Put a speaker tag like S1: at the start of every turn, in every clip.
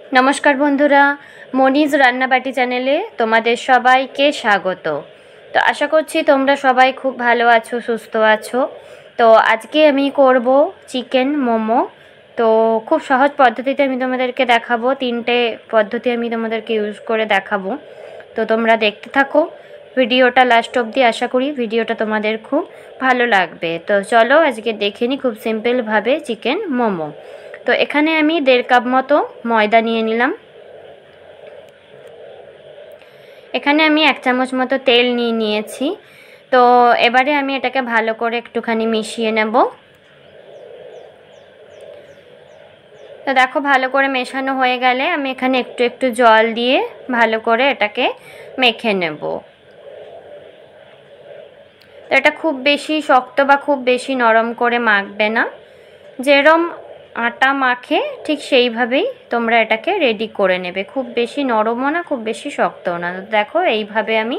S1: नमस्कार बंधुरा मनीज रान्नाबाटी चैनेले तुम्हादेर सबाइके स्वागत। तो आशा करछि तोमरा सबाई खूब भालो आछो सुस्थ आछो। तो आज के आमी करब चिकेन मोमो। तो खूब सहज पद्धतिते आमी तोमादेरके देखाबो। तीनटे पद्धति आमी तोमादेरके यूज करे देखाबो। तो तोमरा देखते थाको भिडियोटा लास्ट अब्दि। आशा करी भिडियोटा तोमादेर खूब भालो लागबे। तो चलो आज के देखे नि खूब सिम्पल भावे चिकेन मोमो। तो एखाने आमी 1.5 কাপ मतो मयदा निये निलाम। एखाने आमी 1 চামচ मतो तेल निये निয়েছি। तो एबारे आमी एटाके भालो करे एकटुखानी मिशिये नेब। तो देखो भालो करे मेशानो हये गेले आमी एखाने एकटु एकटु जल दिए भालो करे एटाके मेखे नेब। तो एटा खूब बेशी शक्त बा खूब बेशी नरम करे माखबे ना, जेरम आटा माखे ठीक सेई भावेई तोमरा एटाके रेडी करे नेबे। खूब बेशी नरमो ना खूब बेशी शक्तও ना। देखो এই ভাবে আমি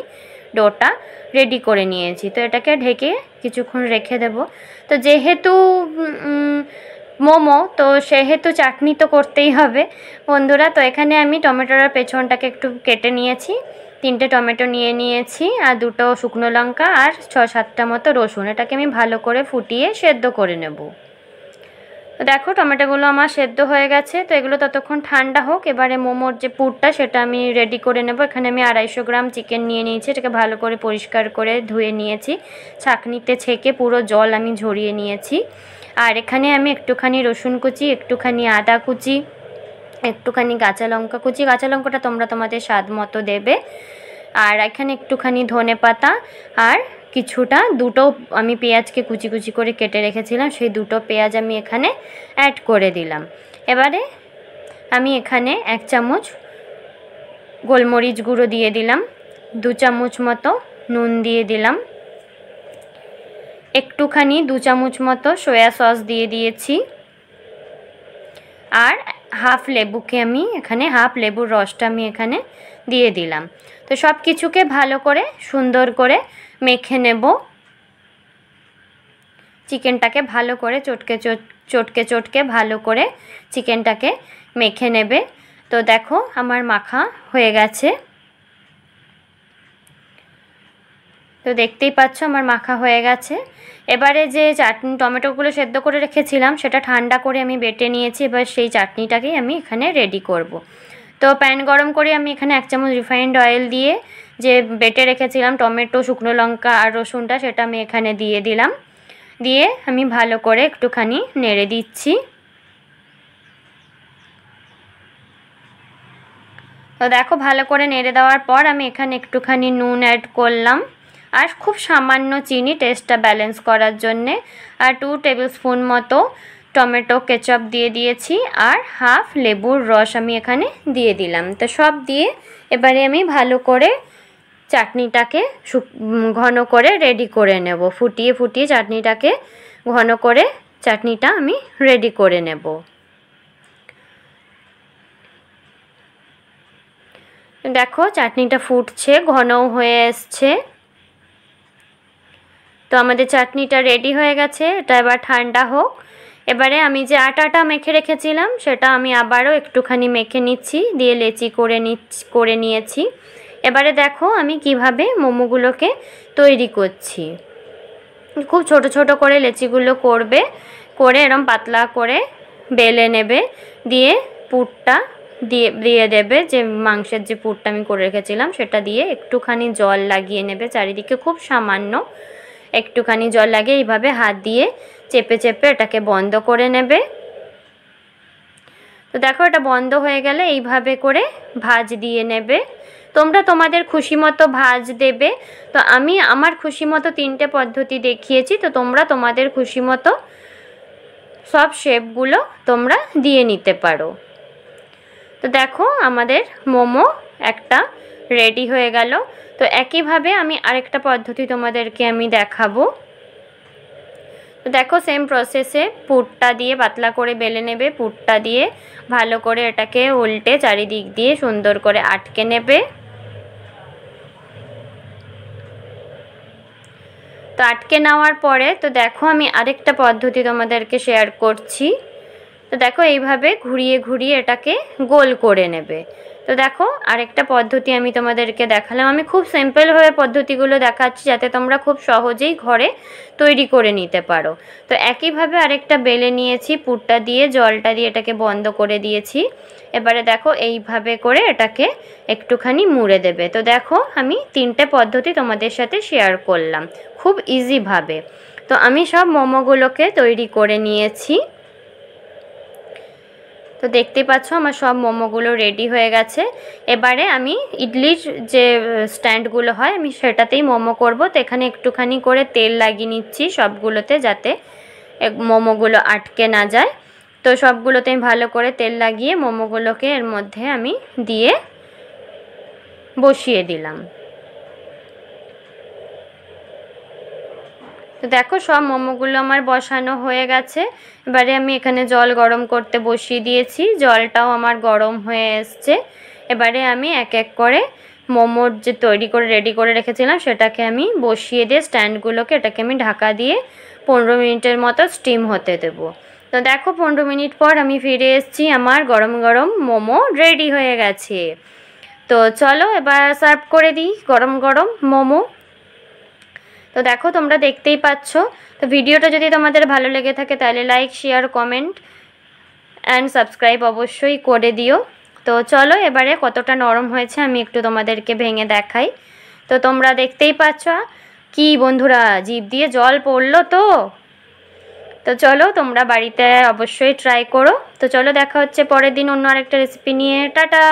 S1: ডোটা रेडी करे निয়েছি। तो एटाके ढेके কিছুক্ষণ रेखे देब। तो जेहेतु मोमो तो सेहेतु चाटनी तो करतेई हबे बंधुरा। तो एखाने आमी टमेटोर पेछनटाके एकटु केटे निয়েছি। 3টে टमेटो निये निয়েছি আর 2টো শুকনো লঙ্কা আর 6-7টা মতো রসুন। এটাকে আমি ভালো করে ফুটিয়ে সেদ্ধ করে নেব। तो देखो टमेटोगुलो आमार सेদ্ধ हो गेছে। तो एगुलो ततक्षण ठंडा होक। एबारे मोमोर जे पुरटा सेटा आमी रेडी करे नेब। एखाने आमी 250 ग्राम चिकेन निये निয়েছি। एटाके भालो करे परिष्कार करे धुए निয়েছি। छाकनिते छेके पुरो जल आमी झरिए निয়েছি। আর এখানে আমি একটুখানি রসুন কুচি, একটুখানি আদা কুচি, একটুখানি কাঁচা লঙ্কা কুচি, কাঁচা লঙ্কাটা তোমরা তোমাদের স্বাদ মতো দেবে। আর এখানে একটুখানি ধনেপাতা আর কিছুটা 2টো আমি পেঁয়াজকে কুচি কুচি করে কেটে রেখেছিলাম, সেই 2টো পেঁয়াজ আমি এখানে অ্যাড করে দিলাম। এবারে আমি এখানে 1 চামচ গোলমরিচ গুঁড়ো দিয়ে দিলাম, 2 চামচ মতো নুন দিয়ে দিলাম, একটুখানি 2 চামচ মতো সয়া সস দিয়ে দিয়েছি, আর হাফ লেবুকে আমি এখানে হাফ লেবুর রসটা আমি এখানে দিয়ে দিলাম। তো সব কিছুকে ভালো করে সুন্দর করে মেখে নেব। চিকেনটাকে ভালো করে চটকে চটকে ভালো করে চিকেনটাকে মেখে নেবে। তো দেখো আমার মাখা হয়ে গেছে। তো দেখতেই পাচ্ছ আমার মাখা হয়ে গেছে। এবারে যে চাটনি টমেটোগুলো সেদ্ধ করে রেখেছিলাম সেটা ঠান্ডা করে আমি বেটে নিয়েছি। এবার সেই চাটনিটাকেই আমি এখানে রেডি করব। তো প্যান গরম করে আমি এখানে 1 চামচ রিফাইন্ড অয়েল দিয়ে যে বেটে রেখেছিলাম টমেটো, শুকনো লঙ্কা আর রসুনটা সেটা আমি এখানে দিয়ে দিলাম। দিয়ে আমি ভালো করে একটুখানি নেড়ে দিচ্ছি। তো দেখো ভালো করে নেড়ে দেওয়ার পর আমি এখানে একটুখানি নুন অ্যাড করলাম আর খুব সামান্য চিনি টেস্টটা ব্যালেন্স করার জন্যে, আর 2 টেবিল স্পুন মতো টমেটো কেচাপ দিয়ে দিয়েছি আর হাফ লেবুর রস আমি এখানে দিয়ে দিলাম। তো সব দিয়ে এবারে আমি ভালো করে চাটনিটাকে ঘন করে রেডি করে নেব। ফুটিয়ে ফুটিয়ে চাটনিটাকে ঘন করে চাটনিটা আমি রেডি করে নেব। দেখো চাটনিটা ফুটছে, ঘনও হয়ে এসছে। তো আমাদের চাটনিটা রেডি হয়ে গেছে। এটা এবার ঠান্ডা হোক। এবারে আমি যে আটাটা মেখে রেখেছিলাম সেটা আমি আবারও একটুখানি মেখে নিচ্ছি, দিয়ে লেচি করে নিয়েছি। এবারে দেখো আমি কিভাবে মোমোগুলোকে তৈরি করছি। খুব ছোট ছোট করে লেচিগুলো করবে, করে এরকম পাতলা করে বেলে নেবে, দিয়ে পুরটা দিয়ে দেবে। যে মাংসের যে পুরটা আমি করে রেখেছিলাম সেটা দিয়ে একটুখানি জল লাগিয়ে নেবে চারিদিকে, খুব সামান্য একটুখানি জল লাগিয়ে এইভাবে হাত দিয়ে চেপে চেপে এটাকে বন্ধ করে নেবে। তো দেখো এটা বন্ধ হয়ে গেলে এইভাবে করে ভাঁজ দিয়ে নেবে। তোমরা তোমাদের খুশি মতো ভাঁজ দেবে। তো আমি আমার খুশি মতো 3টে পদ্ধতি দেখিয়েছি। তো তোমরা তোমাদের খুশি মতো সব শেপগুলো তোমরা দিয়ে নিতে পারো। তো দেখো আমাদের মোমো একটা রেডি হয়ে গেল। তো একইভাবে আমি আরেকটা পদ্ধতি তোমাদেরকে আমি দেখাবো। তো দেখো সেম প্রসেসে পুরটা দিয়ে পাতলা করে বেলে নেবে, পুরটা দিয়ে ভালো করে এটাকে উল্টে চারিদিক দিয়ে সুন্দর করে আটকে নেবে। তো আটকে নেওয়ার পরে তো দেখো আমি আরেকটা পদ্ধতি তোমাদেরকে শেয়ার করছি। তো দেখো এইভাবে ঘুরিয়ে ঘুরিয়ে এটাকে গোল করে নেবে। তো দেখো আরেকটা পদ্ধতি আমি তোমাদেরকে দেখালাম। আমি খুব সিম্পলভাবে পদ্ধতিগুলো দেখাচ্ছি যাতে তোমরা খুব সহজেই ঘরে তৈরি করে নিতে পারো। তো একইভাবে আরেকটা বেলে নিয়েছি, পুরটা দিয়ে জলটা দিয়ে এটাকে বন্ধ করে দিয়েছি। এবারে দেখো এইভাবে করে এটাকে একটুখানি মুড়ে দেবে। তো দেখো আমি 3টে পদ্ধতি তোমাদের সাথে শেয়ার করলাম খুব ইজিভাবে। তো আমি সব মোমোগুলোকে তৈরি করে নিয়েছি। তো দেখতেই পাচ্ছ আমার সব মোমোগুলো রেডি হয়ে গেছে। এবারে আমি ইডলির যে স্ট্যান্ডগুলো হয় আমি সেটাতেই মোমো করব। তো এখানে একটুখানি করে তেল লাগিয়ে নিচ্ছি সবগুলোতে যাতে মোমোগুলো আটকে না যায়। তো সবগুলোতে আমি ভালো করে তেল লাগিয়ে মোমোগুলোকে এর মধ্যে আমি দিয়ে বসিয়ে দিলাম। তো দেখো সব মোমোগুলো আমার বসানো হয়ে গেছে। এবারে আমি এখানে জল গরম করতে বসিয়ে দিয়েছি, জলটাও আমার গরম হয়ে এসছে। এবারে আমি এক এক করে মোমোর যে তৈরি করে রেডি করে রেখেছিলাম সেটাকে আমি বসিয়ে দিয়ে স্ট্যান্ডগুলোকে এটাকে আমি ঢাকা দিয়ে 15 মিনিটের মতো স্টিম হতে দেবো। তো দেখো 15 মিনিট পর আমি ফিরে এসেছি, আমার গরম গরম মোমো রেডি হয়ে গেছে। তো চলো এবার সার্ভ করে দিই গরম গরম মোমো। তো দেখো তোমরা দেখতেই পাচ্ছ। তো ভিডিওটা যদি তোমাদের ভালো লেগে থাকে তাহলে like, share, comment and subscribe অবশ্যই করে দিও। তো চলো এবারে কতটা নরম হয়েছে আমি একটু তোমাদেরকে ভেঙে দেখাই। তো তোমরা দেখতেই পাচ্ছ। কি বন্ধুরা, জিভ দিয়ে জল পড়লো তো। তো চলো তোমরা বাড়িতে অবশ্যই ট্রাই করো। তো চলো দেখা হচ্ছে পরের দিন অন্য আরেকটা রেসিপি নিয়ে। টাটা।